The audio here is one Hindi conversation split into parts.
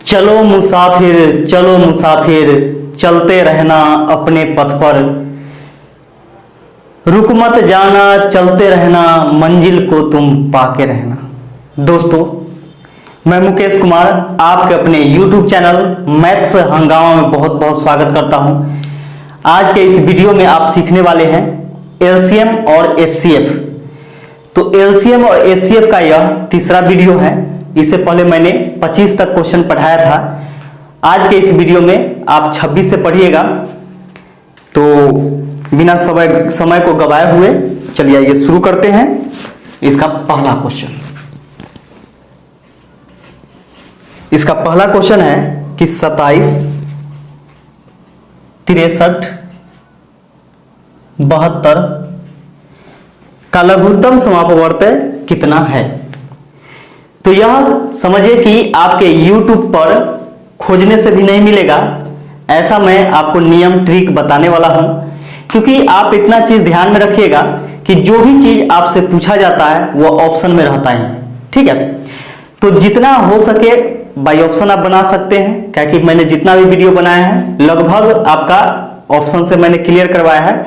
चलो मुसाफिर चलते रहना अपने पथ पर, रुक मत जाना चलते रहना मंजिल को तुम पाके रहना। दोस्तों, मैं मुकेश कुमार आपके अपने YouTube चैनल मैथ्स हंगामा में बहुत बहुत स्वागत करता हूं। आज के इस वीडियो में आप सीखने वाले हैं एलसीएम और एचसीएफ। तो एलसीएम और एचसीएफ का यह तीसरा वीडियो है। इससे पहले मैंने 25 तक क्वेश्चन पढ़ाया था। आज के इस वीडियो में आप 26 से पढ़िएगा। तो बिना समय को गवाए हुए चलिए आइए शुरू करते हैं। इसका पहला क्वेश्चन है कि 27, 63, 72 का लघुत्तम समापवर्त्य कितना है। तो यह समझिए कि आपके YouTube पर खोजने से भी नहीं मिलेगा। ऐसा मैं आपको नियम ट्रिक बताने वाला हूं, क्योंकि आप इतना चीज ध्यान में रखिएगा कि जो भी चीज आपसे पूछा जाता है वह ऑप्शन में रहता है। ठीक है, तो जितना हो सके बाई ऑप्शन आप बना सकते हैं, क्योंकि मैंने जितना भी वीडियो बनाया है लगभग आपका ऑप्शन से मैंने क्लियर करवाया है।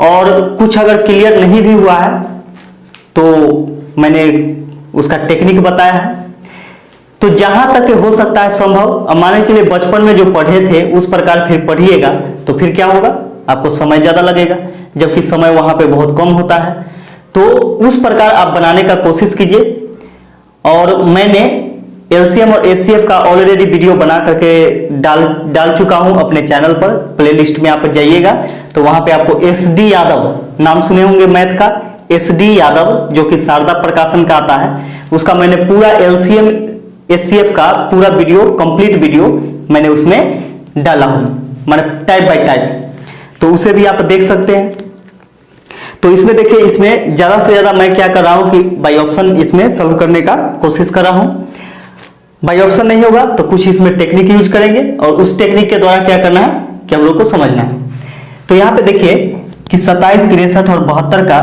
और कुछ अगर क्लियर नहीं भी हुआ है तो मैंने उसका टेक्निक बताया है। तो जहां तक हो सकता है संभव, अब माने चलिए बचपन में जो पढ़े थे उस प्रकार फिर पढ़िएगा, तो फिर क्या होगा, आपको समय ज्यादा लगेगा, जबकि समय वहां पे बहुत कम होता है। तो उस प्रकार आप बनाने का कोशिश कीजिए। और मैंने एलसीएम और एचसीएफ का ऑलरेडी वीडियो बना करके डाल चुका हूं अपने चैनल पर। प्लेलिस्ट में आप जाइएगा तो वहां पे आपको एसडी यादव, नाम सुने होंगे मैथ का, एसडी यादव जो कि शारदा प्रकाशन का आता है, उसका मैंने पूरा एलसीएम एचसीएफ का पूरा वीडियो, कंप्लीट वीडियो मैंने उसमें डाला हूं, मैंने टाइप बाय टाइप। तो उसे भी आप देख सकते हैं। तो इसमें देखिए, इसमें ज्यादा से ज्यादा मैं क्या कर रहा हूं कि बाय ऑप्शन इसमें सॉल्व करने का कोशिश कर रहा हूं। बाय ऑप्शन नहीं होगा तो कुछ इसमें टेक्निक यूज करेंगे और उस टेक्निक के द्वारा क्या करना है कि हम लोग को समझना है। तो यहां पे देखिए कि 27, 63 और 72 का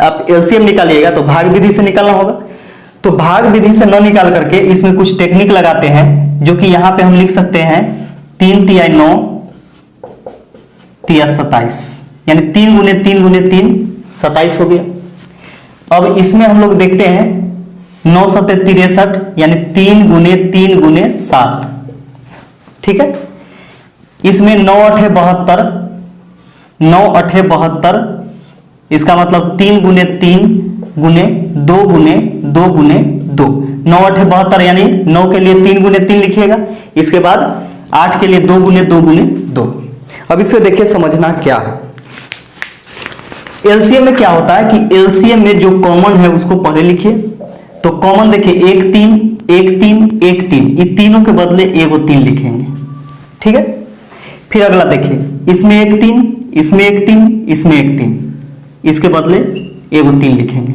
आप एलसीएम निकालिएगा तो भाग विधि से निकालना होगा। तो भाग विधि से न निकाल करके इसमें कुछ टेक्निक लगाते हैं, जो कि यहां पे हम लिख सकते हैं 3 तिहाई 9 तिया 27, यानी 3 गुने 3 गुने 3 27 हो गया। अब इसमें हम लोग देखते हैं 9 सते 63, यानी 3 गुने 3 गुने 7। ठीक है, इसमें 9 अठे 72, 9 अठे 72, इसका मतलब 3 गुने 3 गुने 2 गुने 2 गुने 2, 9 अठे 72, यानी 9 के लिए 3 गुने 3 लिखिएगा। इसके बाद 8 के लिए 2 गुने 2 गुने 2। अब इसमें देखिए समझना क्या है। एलसीएम में क्या होता है कि एलसीएम में जो कॉमन है उसको पहले लिखिए। तो कॉमन देखिए 1 3 1 3 1 3, ये तीनों के बदले एगो 3 लिखेंगे। ठीक है, फिर अगला देखिए, इसमें 1 3, इसमें 1 3, इसमें 1 3, इसके बदले एगो 3 लिखेंगे।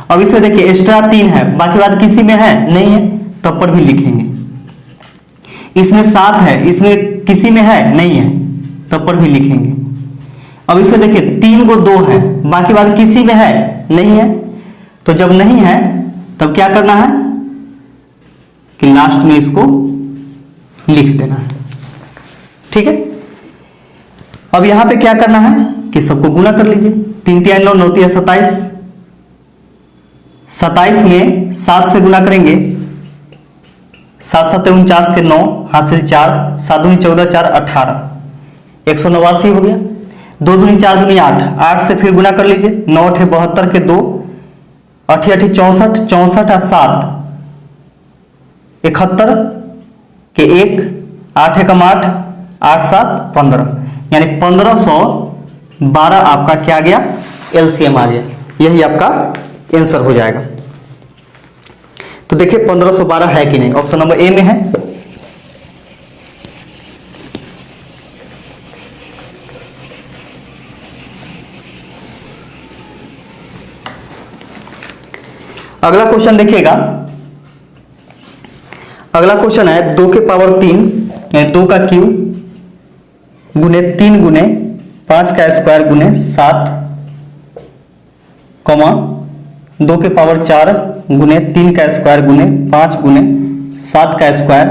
अब इसमें देखिए एक्स्ट्रा 3 है, बाकी बात किसी में है नहीं है तब पर भी लिखेंगे। इसमें 7 है, इसमें किसी में है नहीं है तब पर भी लिखेंगे। अब इसमें देखिए 3 को 2 है, बाकी बात किसी में है नहीं है, तो जब नहीं है तब क्या करना है कि लास्ट में इसको लिख देना है। ठीक है, अब यहां पे क्या करना है कि सबको गुना कर लीजिए। 3 तिहाई 9, 9 तिहाई 27, 27 में 7 से गुना करेंगे, 7 7 49 के 9 हासिल 4, 7 दूनी 14 4 18, 189 हो गया। 2 दूनी 4 दूनी 8, 8 से फिर गुना कर लीजिए। 9 अठे 72 के 2, 8 8 64, 64 और 7 71 के 1, 8 एकम 8, 8 7 15, यानी 1512 आपका क्या आ गया, एलसीएम आ गया। यही आपका आंसर हो जाएगा। तो देखिए 1512 है कि नहीं, ऑप्शन नंबर ए में है। अगला क्वेश्चन देखिएगा। अगला क्वेश्चन है 2 के पावर 3, 2 का क्यूब गुने 3 गुने 5 का स्क्वायर गुने 7, 2 के पावर 4 गुने 3 का स्क्वायर गुने 5 गुने 7 का स्क्वायर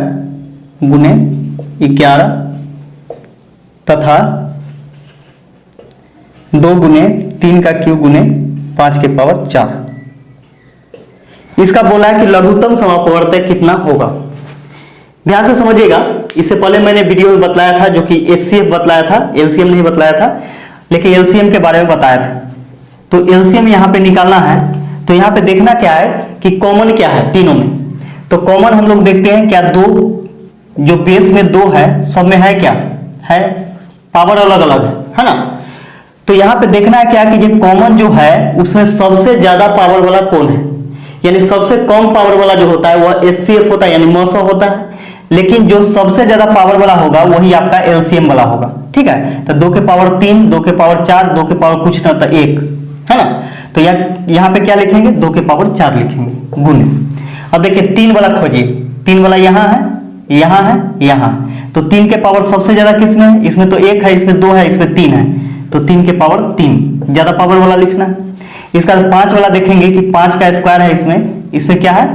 गुने 11 तथा 2 गुने 3 का क्यूब गुने 5 के पावर 4। इसका बोला है कि लघुत्तम समापवर्तक कितना होगा। ध्यान से समझिएगा, इससे पहले मैंने वीडियो में बतलाया था जो कि HCF बतलाया था, LCM नहीं बतलाया था, लेकिन LCM के बारे में बताया था। तो LCM यहां पे निकालना है, तो यहां पे देखना क्या है कि कॉमन क्या है तीनों में। तो कॉमन हम लोग देखते हैं क्या, 2 जो बेस में 2 है सब में है क्या है, पावर अलग अलग है ना। तो यहां पे देखना है क्या कि ये कॉमन जो है उसमें सबसे ज्यादा पावर वाला कौन है, यानी सबसे कम पावर वाला जो होता है वह HCF होता है, यानी मौसो होता है। लेकिन जो सबसे ज्यादा पावर वाला होगा वही आपका LCM वाला होगा, ठीक है। तो 2 के पावर 3, 2 के पावर 4, 2 के पावर कुछ ना था 1, है ना। तो यहाँ पे क्या लिखेंगे, 2 के पावर 4 लिखेंगे गुने। अब देखिए 3 वाला खोजिए, 3 वाला यहाँ है, यहाँ है, यहाँ। तो 3 के पावर सबसे ज्यादा किसमें है, इसमें तो 1 है, इसमें 2 है, इसमें 3 है। तो 3 के पावर 3 ज्यादा पावर वाला लिखना है। इसका 5 वाला देखेंगे कि 5 का स्क्वायर है, इसमें क्या है,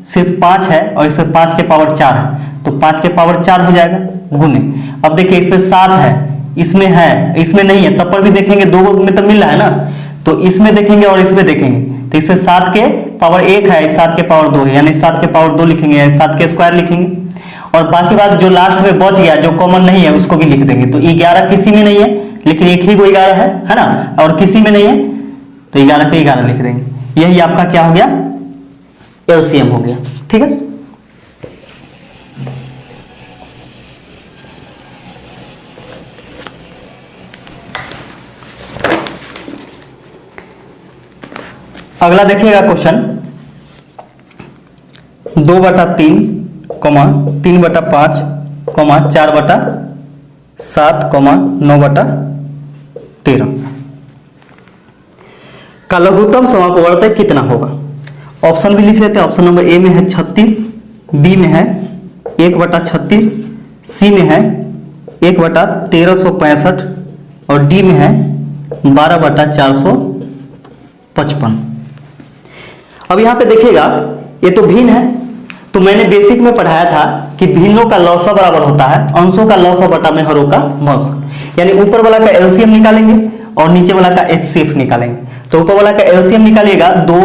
सिर्फ 5 है और इसमें 5 के पावर 4 है, तो 5 के पावर 4 हो जाएगा गुने। अब देखिए इसमें 7 है, इसमें है, इसमें नहीं है, तब पर भी देखेंगे 2 में तो मिल रहा है ना। तो इसमें देखेंगे और इसमें देखेंगे, तो इसमें 7 के पावर 1 है, 7 के पावर 2 है, यानी 7 के पावर 2 लिखेंगे, 7 के स्क्वायर लिखेंगे। और बाकी बात जो लास्ट में बच गया जो कॉमन नहीं है उसको भी लिख देंगे। तो 11 किसी में नहीं है, लेकिन एक ही को 11 है ना, और किसी में नहीं है तो 11 के 11 लिख देंगे। यही आपका क्या हो गया, LCM हो गया, ठीक है। अगला देखिएगा क्वेश्चन, 2/3, 3/5, 4/7, 9/13 का लघुत्तम समापवर्तक कितना होगा। ऑप्शन भी लिख लेते हैं। ऑप्शन नंबर ए में है 36, बी में है 1/36, सी में है 1/1365 और डी में है 12/455। अब यहां पे देखिएगा ये तो भिन्न है, तो मैंने बेसिक में पढ़ाया था कि भिन्नों का लौसा बराबर होता है अंशों का लौसा बटा में हरों का मौस। यानी ऊपर वाला का LCM निकालेंगे और नीचे वाला का HCF निकालेंगे। तो ऊपर वाला का LCM निकालिएगा, 2,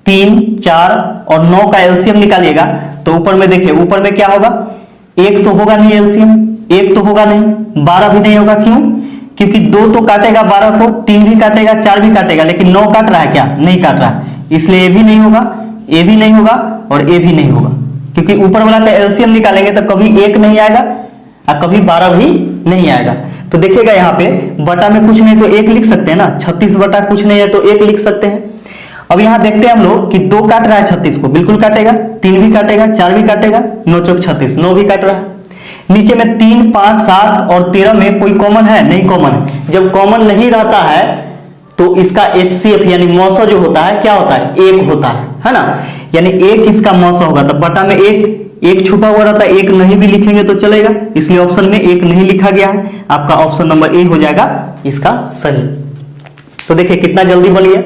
3, 4 और 9 का LCM निकालिएगा। तो ऊपर में देखिए, ऊपर में क्या होगा, 1 तो होगा नहीं LCM, 1 तो होगा नहीं, 12 भी नहीं होगा। क्यों, क्योंकि 2 तो काटेगा 12 को, 3 भी काटेगा, 4 भी काटेगा, लेकिन 9 काट रहा है क्या, नहीं काट रहा है, इसलिए ये भी नहीं होगा, ये भी नहीं होगा और ये भी नहीं होगा। क्योंकि ऊपर वाला का LCM निकालेंगे तो कभी 1 नहीं आएगा और कभी 12 भी नहीं आएगा। तो देखिएगा यहाँ पे बटा में कुछ नहीं तो 1 लिख सकते हैं ना, 36 बटा कुछ नहीं है तो 1 लिख सकते हैं। अब यहाँ देखते हैं हम लोग कि 2 काट रहा है 36 को, बिल्कुल काटेगा, 3 भी काटेगा, 4 भी काटेगा, 9 चौक 36, 9 भी काट रहा है। नीचे में 3, 5, 7 और 13 में कोई कॉमन है, नहीं कॉमन है। जब कॉमन नहीं रहता है तो इसका HCF यानी मौसा जो होता है क्या होता है, 1 होता है ना। यानी 1 इसका मौसा होगा, तो बटा में 1 छुपा हुआ रहता है, 1 नहीं भी लिखेंगे तो चलेगा, इसलिए ऑप्शन में 1 नहीं लिखा गया है। आपका ऑप्शन नंबर ए हो जाएगा इसका सही। तो देखिए कितना जल्दी बन गया।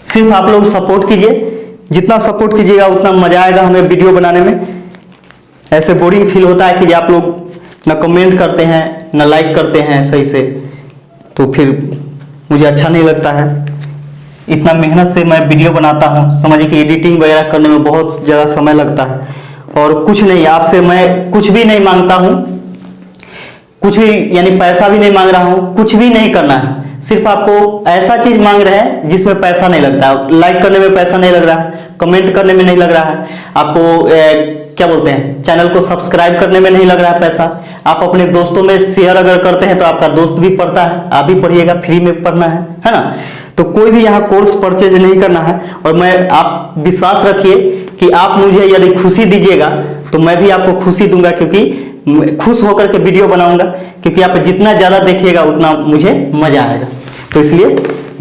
सिर्फ आप लोग सपोर्ट कीजिए, जितना सपोर्ट कीजिएगा उतना मजा आएगा हमें वीडियो बनाने में। ऐसे बोरिंग फील होता है कि आप लोग ना कमेंट करते हैं ना लाइक करते हैं सही से, तो फिर मुझे अच्छा नहीं लगता है। इतना मेहनत से मैं वीडियो बनाता हूँ, समझिए कि एडिटिंग वगैरह करने में बहुत ज़्यादा समय लगता है। और कुछ नहीं, आपसे मैं कुछ भी नहीं मांगता हूँ, कुछ भी यानी पैसा भी नहीं मांग रहा हूँ, कुछ भी नहीं करना है। सिर्फ आपको ऐसा चीज मांग रहे हैं जिसमें पैसा नहीं लगता है। लाइक करने में पैसा नहीं लग रहा है, कमेंट करने में नहीं लग रहा है, आपको क्या बोलते हैं, चैनल को सब्सक्राइब करने में नहीं लग रहा है पैसा। आप अपने दोस्तों में शेयर अगर करते हैं तो आपका दोस्त भी पढ़ता है, आप भी पढ़िएगा, फ्री में पढ़ना है ना। तो कोई भी यहाँ कोर्स परचेज नहीं करना है। और मैं, आप विश्वास रखिए कि आप मुझे यदि खुशी दीजिएगा तो मैं भी आपको खुशी दूंगा, क्योंकि खुश होकर के वीडियो बनाऊंगा, क्योंकि आप जितना ज्यादा देखिएगा उतना मुझे मजा आएगा। तो इसलिए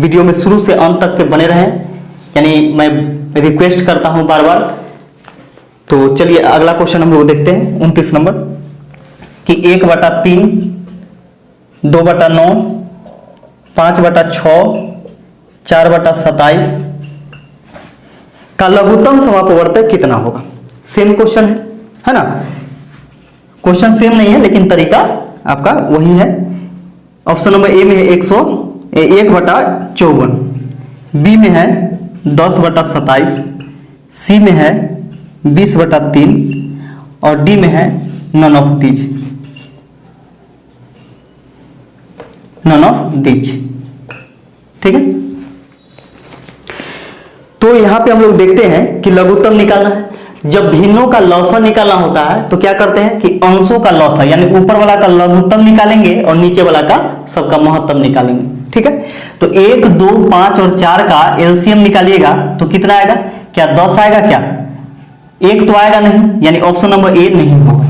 वीडियो में शुरू से अंत तक के बने रहें, यानी मैं रिक्वेस्ट करता हूं बार बार। तो चलिए अगला क्वेश्चन हम लोग देखते हैं, 29 नंबर कि 1/3, 2/9, 5/6, 4/27 का लघुत्तम समापवर्तक कितना होगा। सेम क्वेश्चन है ना, क्वेश्चन सेम नहीं है लेकिन तरीका आपका वही है। ऑप्शन नंबर ए में है 1/54, बी में है 10/27, सी में है 20/3 और डी में है नन ऑफ दीज। ठीक है, तो यहां पे हम लोग देखते हैं कि लघुत्तम निकालना है। जब भिन्नों का लौसा निकालना होता है तो क्या करते हैं कि अंशों का लौसा यानी ऊपर वाला का लघुत्तम निकालेंगे और नीचे वाला का सबका महत्तम निकालेंगे। ठीक है, तो 1, 2, 5 और 4 का एलसीएम निकालिएगा तो कितना आएगा, क्या 10 आएगा, क्या 1 तो आएगा नहीं, यानी ऑप्शन नंबर ए नहीं होगा।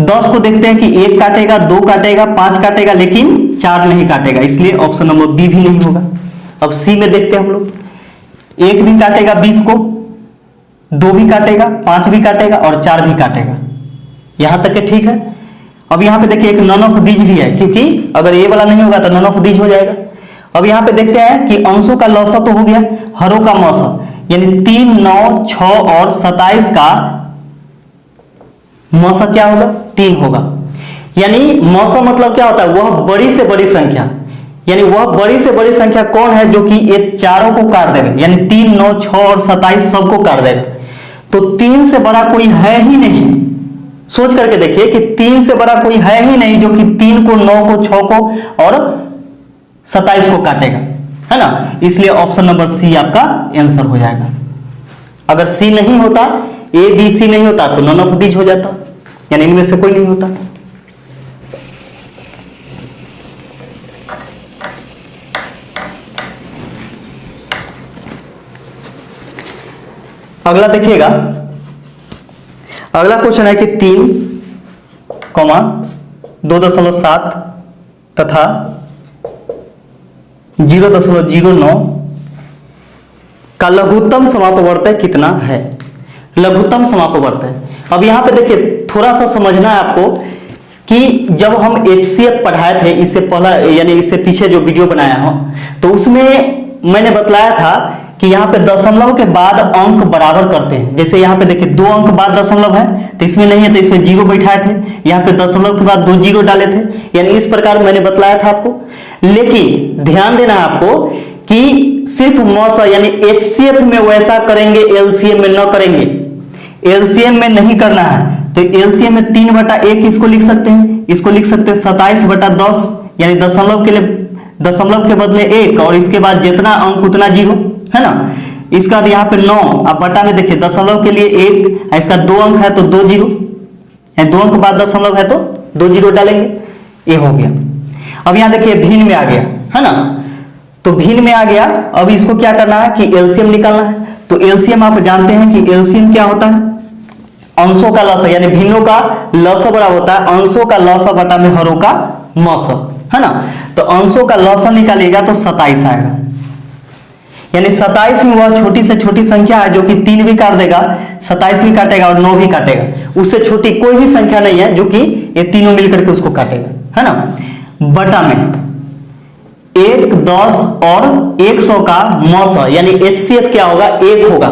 10 को देखते हैं कि 1 काटेगा, 2 काटेगा, 5 काटेगा, लेकिन 4 नहीं काटेगा, इसलिए ऑप्शन नंबर बी भी नहीं होगा। अब सी में देखते हैं हम लोग, 1 भी काटेगा 20 को, 2 भी काटेगा, 5 भी काटेगा और 4 भी काटेगा। यहां तक के ठीक है। अब यहां पे देखिए एक नन ऑफ दीज भी है, क्योंकि अगर ये वाला नहीं होगा तो नन ऑफ दीज हो जाएगा। अब यहां पे देखते हैं कि अंशों का लौसा तो हो गया, हरों का मौसा यानी 3, 9, 6 और 27 का मौसा क्या होगा, 3 होगा। यानी मौसा मतलब क्या होता है, वह बड़ी से बड़ी संख्या, यानी वह बड़ी से बड़ी संख्या कौन है जो कि ये चारों को काट देगा, यानी 3, 9, 6 और 27 सबको काट देगा। तो 3 से बड़ा कोई है ही नहीं। सोच करके देखिए कि 3 से बड़ा कोई है ही नहीं जो कि 3 को, 9 को, 6 को और 27 को काटेगा, है ना। इसलिए ऑप्शन नंबर सी आपका आंसर हो जाएगा। अगर सी नहीं होता, ए बी सी नहीं होता तो नन ऑफ दीज हो जाता, यानी इनमें से कोई नहीं होता। अगला देखिएगा, अगला क्वेश्चन है कि 3, 2.7 तथा 0.09 का लघुत्तम समापवर्तक कितना है। लघुत्तम समापवर्तक, अब यहां पे देखिए थोड़ा सा समझना है आपको कि जब हम HCF पढ़ाए थे इससे पहला, यानी इससे पीछे जो वीडियो बनाया हो, तो उसमें मैंने बतलाया था कि यहाँ पे दशमलव के बाद अंक बराबर करते हैं। जैसे यहाँ पे देखिए 2 अंक बाद दशमलव है तो इसमें नहीं है तो इसमें 0 बैठाए थे, यहाँ पे दशमलव के बाद 2 0 डाले थे, यानी इस प्रकार मैंने बतलाया था आपको। लेकिन ध्यान देना है आपको कि सिर्फ मौसा यानी HCF में वैसा करेंगे, LCM में न करेंगे। LCM में नहीं करना है तो LCM में 3/1 इसको लिख सकते हैं, इसको लिख सकते हैं 27/10, यानी दशमलव के लिए दशमलव के बदले 1 और इसके बाद जितना अंक उतना 0, है ना। इसका बाद यहाँ पे 9, अब बटा में देखिए दशमलव के लिए 1, इसका 2 अंक है तो 2 0, 2 अंक बाद दशमलव है तो 2 0 डालेंगे, ये हो गया। अब यहाँ देखिए भिन्न में आ गया, है ना, तो भिन्न में आ गया। अब इसको क्या करना है कि एलसीएम निकालना है। तो एलसीएम आप जानते हैं कि एलसीएम क्या होता है, अंशों का लसा, यानी भिन्नों का लसा बराबर होता है अंशों का लसा बटा में हरों का मौसा, है ना। तो अंशों का लसा निकालिएगा तो 27 आएगा, यानी 27 में वह छोटी से छोटी संख्या है जो कि 3 भी काट देगा, 27 भी काटेगा और 9 भी काटेगा। उससे छोटी कोई भी संख्या नहीं है जो कि ये तीनों मिलकर के उसको काटेगा, है ना। बटा में 1, 10 और 100 का मौसा यानी HCF क्या होगा, 1 होगा।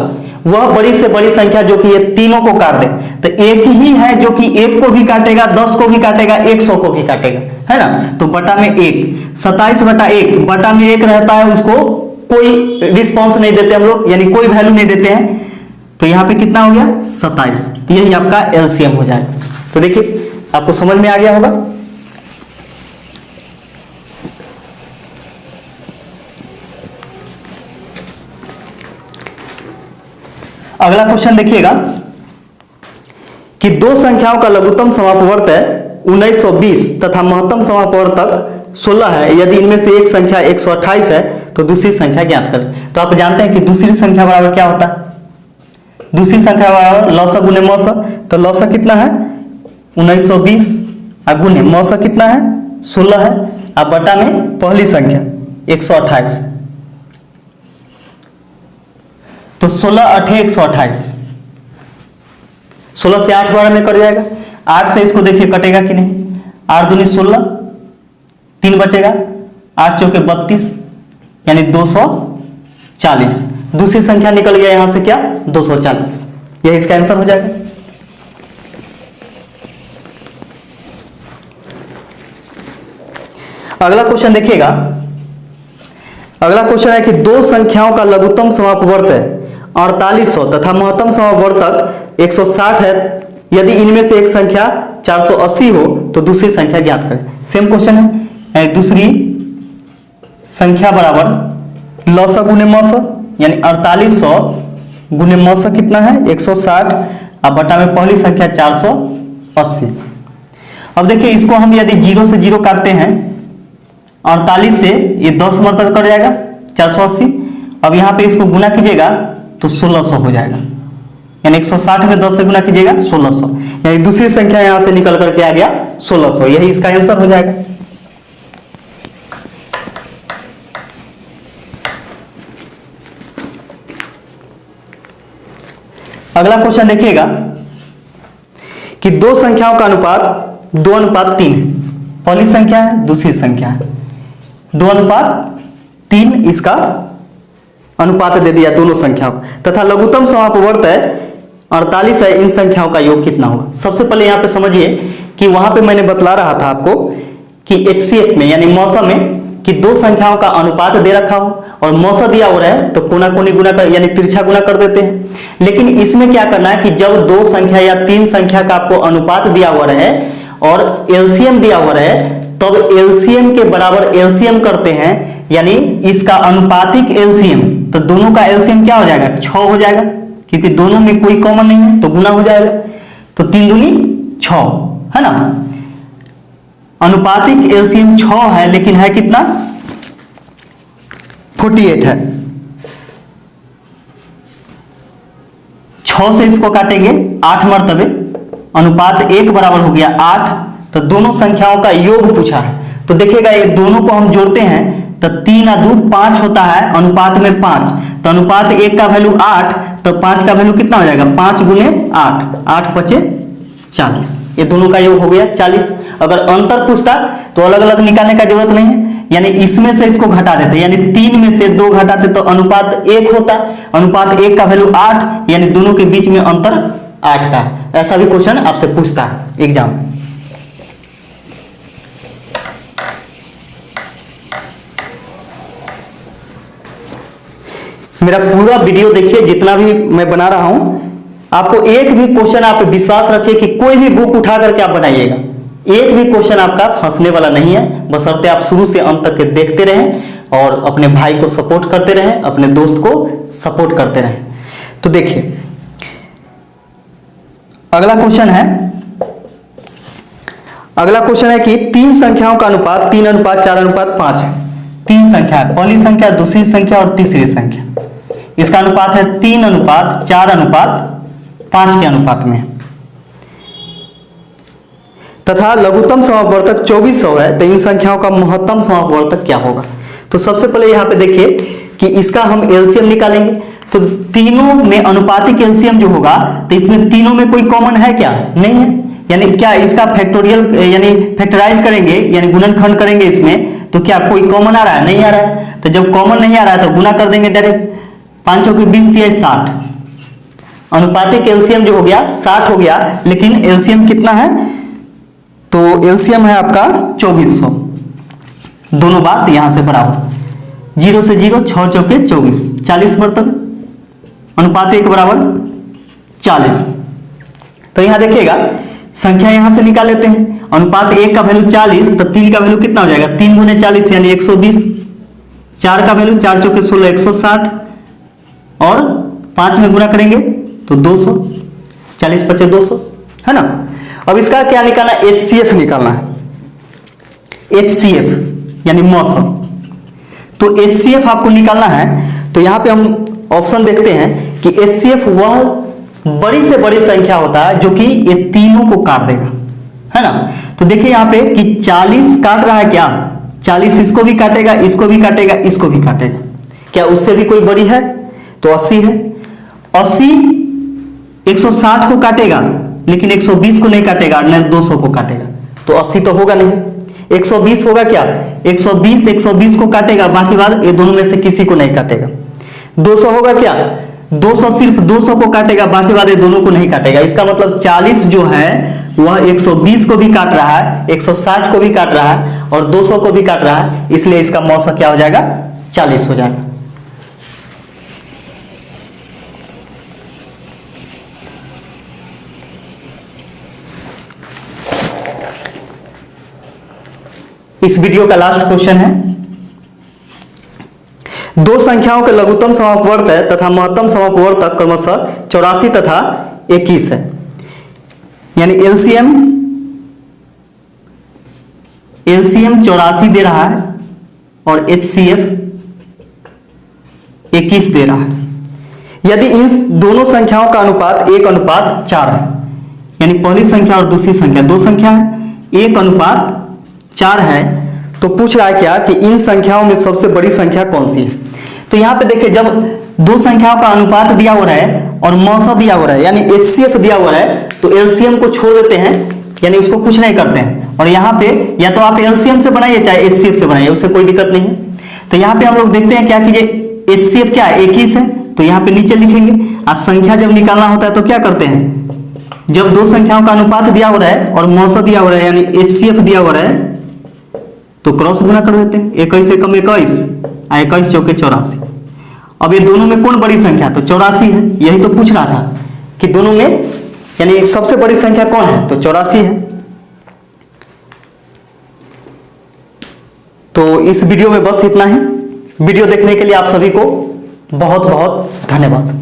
वह बड़ी से बड़ी संख्या जो कि ये तीनों को काट दे, तो एक ही है जो कि 1 को भी काटेगा, 10 को भी काटेगा, 100 को भी काटेगा, है ना। तो बटा में 1, 27/1, बटा में 1 रहता है, उसको कोई रिस्पॉन्स नहीं देते हम लोग, यानी कोई वैल्यू नहीं देते हैं। तो यहां पे कितना हो गया 27, यही आपका एलसीएम हो जाएगा। तो देखिए आपको समझ में आ गया होगा। अगला क्वेश्चन देखिएगा कि दो संख्याओं का लघुत्तम समापवर्तक 1920 तथा महत्तम समापवर्तक 16 है। यदि इनमें से एक संख्या 128 है तो दूसरी संख्या ज्ञात करें। तो आप जानते हैं कि दूसरी संख्या बराबर क्या होता है, दूसरी संख्या बराबर लौसा गुने मौसा। तो लौसा कितना है 1920 और गुने मौसा कितना है 16 है, अब बटा में पहली संख्या 128, तो 16 8 128, 16 से 8 बार में कट जाएगा। 8 से इसको देखिए कटेगा कि नहीं, 8 दूनी 16, 3 बचेगा, 8 चौके 32 यानी 240। दूसरी संख्या निकल गया यहां से क्या 240, यह इसका आंसर हो जाएगा। अगला क्वेश्चन देखिएगा, अगला क्वेश्चन है कि दो संख्याओं का लघुत्तम समापवर्त 4800 तथा महत्तम समापवर्तक 160 है, यदि इनमें से एक संख्या 480 हो तो दूसरी संख्या ज्ञात करें। सेम क्वेश्चन है, दूसरी संख्या बराबर लौसा गुने मौसा, यानी 4800 गुने मौसा कितना है 160, अब बटा में पहली संख्या 480। अब देखिए इसको हम यदि 0 से 0 काटते हैं, 48 से ये 10 मरतब कट जाएगा 480, अब यहां पे इसको गुना कीजिएगा तो 1600 हो जाएगा, यानी 160 में 10 से गुना कीजिएगा 1600, यानी दूसरी संख्या यहां से निकल करके आ गया 1600, यही इसका आंसर हो जाएगा। अगला क्वेश्चन देखिएगा कि दो संख्याओं का अनुपात 2:3 है, पहली संख्या है दूसरी संख्या है, 2:3 इसका अनुपात दे दिया दोनों संख्याओं का, तथा लघुत्तम समापवर्त है 48 है, इन संख्याओं का योग कितना होगा। सबसे पहले यहां पे समझिए कि वहां पे मैंने बतला रहा था आपको कि HCF में यानी मौसा में कि दो संख्याओं का अनुपात दे रखा हो और मौसा दिया हो रहा है तो कोना कोनी गुना कर यानी तिरछा गुना कर देते हैं। लेकिन इसमें क्या करना है कि जब दो संख्या या तीन संख्या का आपको अनुपात दिया हुआ रहे और LCM दिया हुआ रहे तब LCM के बराबर LCM करते हैं, यानी इसका अनुपातिक LCM, तो दोनों का LCM क्या हो जाएगा 6 हो जाएगा, क्योंकि दोनों में कोई कॉमन नहीं है तो गुना हो जाएगा, तो 3 दूनी 6 है ना। अनुपातिक LCM 6 है लेकिन है कितना 48 है, 6 से इसको काटेंगे 8 मरतबे, अनुपात 1 बराबर हो गया 8, तो दोनों संख्याओं का योग पूछा है। तो देखिएगा ये दोनों को हम जोड़ते हैं तो 3 और 2 5 होता है, अनुपात में 5, तो अनुपात 1 का वैल्यू 8, तो 5 का वैल्यू कितना हो जाएगा 5 गुने 8, 8 पचे 40, ये दोनों का योग हो गया 40। अगर अंतर पूछता तो अलग अलग निकालने का जरूरत नहीं है, यानी इसमें से इसको घटा देते, यानी 3 में से 2 घटाते तो अनुपात 1 होता, अनुपात 1 का वैल्यू 8, यानी दोनों के बीच में अंतर 8 का। ऐसा भी क्वेश्चन आपसे पूछता है एग्जाम में। मेरा पूरा वीडियो देखिए, जितना भी मैं बना रहा हूं, आपको एक भी क्वेश्चन आप विश्वास रखिए कि कोई भी बुक उठा करके आप बनाइएगा, एक भी क्वेश्चन आपका फंसने वाला नहीं है, बशर्ते आप शुरू से अंत तक देखते रहें और अपने भाई को सपोर्ट करते रहें, अपने दोस्त को सपोर्ट करते रहें। तो देखिए अगला क्वेश्चन है, अगला क्वेश्चन है कि तीन संख्याओं का अनुपात 3:4:5 है। तीन संख्या है, पहली संख्या दूसरी संख्या और तीसरी संख्या, इसका अनुपात है 3:4:5 के अनुपात में, तथा लघुत्तम समापवर्तक 2400 है, तो इन संख्याओं का महत्तम समापवर्तक क्या होगा। तो सबसे पहले यहां पे देखिए कि इसका हम LCM निकालेंगे, तो तीनों में अनुपातिक LCM जो होगा तो इसमें तीनों में कोई कॉमन है क्या, नहीं है, यानी क्या इसका फैक्टोरियल यानी फैक्टराइज करेंगे यानी गुणनखंड करेंगे इसमें, तो क्या कोई कॉमन आ रहा है, नहीं आ रहा है, तो जब कॉमन नहीं आ रहा है तो गुना कर देंगे डायरेक्ट, 5 चौके 20 दिया 60, अनुपातिक LCM जो हो गया 60 हो गया, लेकिन LCM कितना है, तो LCM है आपका 2400, दोनों बात यहां से बराबर, 0 से 0 6 चौके 24, 40 मरतबे, अनुपात 1 बराबर 40। तो यहां देखिएगा संख्या यहां से निकाल लेते हैं, अनुपात 1 का वैल्यू 40, तो 3 का वैल्यू कितना हो जाएगा 3 गुने 40 यानी 120, 4 का वैल्यू 4 चौके 16 160, और 5 में गुना करेंगे तो 200, 40 पचे 200 है ना। अब इसका क्या निकालना है, HCF निकालना है, HCF यानी मौसम, तो HCF आपको निकालना है, तो यहां पे हम ऑप्शन देखते हैं कि HCF वह बड़ी से बड़ी संख्या होता है जो कि ये तीनों को काट देगा, है ना। तो देखिए यहां पे कि 40 काट रहा है, क्या 40 इसको भी काटेगा, इसको भी काटेगा, इसको भी काटेगा, क्या उससे भी कोई बड़ी है, तो 80 है, 80 160 को काटेगा लेकिन 120 को नहीं काटेगा, न 200 को काटेगा, तो 80 तो होगा नहीं, 120 होगा क्या, 120 120 को काटेगा, बाकी बात ये दोनों में से किसी को नहीं काटेगा, 200 होगा क्या, 200 सिर्फ 200 को काटेगा, बाकी वाले दोनों को नहीं काटेगा। इसका मतलब 40 जो है वह 120 को भी काट रहा है, 160 को भी काट रहा है और 200 को भी काट रहा है, इसलिए इसका मौसा क्या हो जाएगा, 40 हो जाएगा। इस वीडियो का लास्ट क्वेश्चन है, दो संख्याओं के लघुत्तम समापवर्त है तथा महत्तम समापवर्तक क्रमशः 84 तथा 21 है। यानी एलसीएम 84 दे रहा है और एचसीएफ 21 दे रहा है। यदि इन दोनों संख्याओं का अनुपात 1:4 है, यानी पहली संख्या और दूसरी संख्या, दो संख्या है, 1:4 है, तो पूछ रहा है क्या कि इन संख्याओं में सबसे बड़ी संख्या कौन सी है। तो यहां पे देखिए, जब दो संख्याओं का अनुपात दिया हो रहा है और मौसा दिया हो रहा है, यानी एचसीएफ दिया हो रहा है, तो एलसीएम को छोड़ देते हैं, यानी उसको कुछ नहीं करते हैं। और यहाँ पे या तो आप एलसीएम से बनाइए चाहे एचसीएफ से बनाइए, उससे कोई दिक्कत नहीं है। तो यहाँ पे हम लोग देखते हैं क्या कीजिए, एचसीएफ क्या है, 21 है, तो यहाँ पे नीचे लिखेंगे। आज संख्या जब निकालना होता है तो क्या करते हैं, जब दो संख्याओं का अनुपात दिया हो रहा है और मौसा दिया हो रहा है, यानी एचसीएफ दिया हो रहा है, तो क्रॉस गुना कर देते हैं। 21 एकम 21, 21 चौके 84। अब ये दोनों में कौन बड़ी संख्या, तो 84 है। यही तो पूछ रहा था कि दोनों में यानी सबसे बड़ी संख्या कौन है, तो 84 है। तो इस वीडियो में बस इतना ही। वीडियो देखने के लिए आप सभी को बहुत बहुत धन्यवाद।